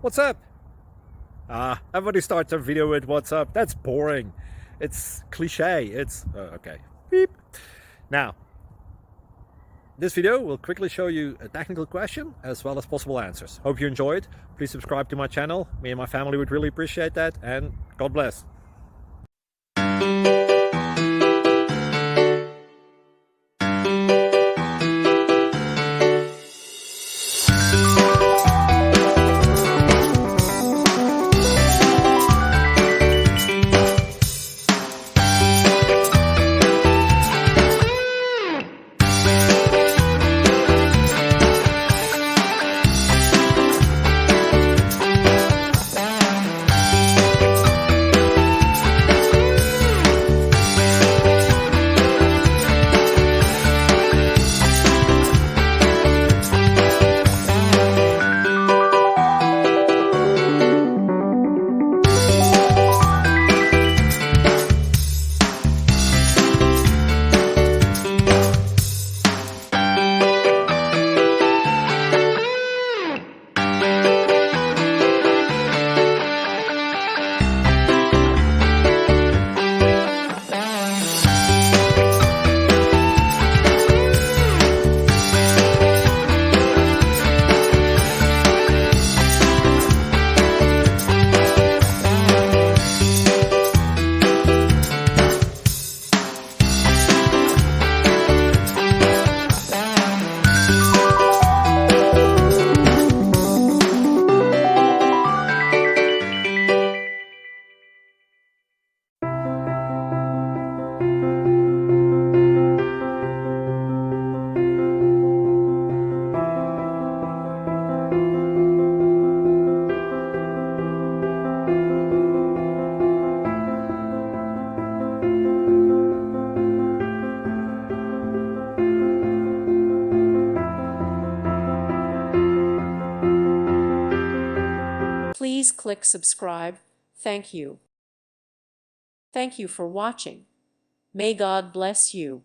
What's up? Everybody starts their video with what's up. That's boring. It's cliche. It's okay. Beep. Now, this video will quickly show you a technical question as well as possible answers. Hope you enjoyed. Please subscribe to my channel. Me and my family would really appreciate that, and God bless. Please click subscribe. Thank you. Thank you for watching. May God bless you.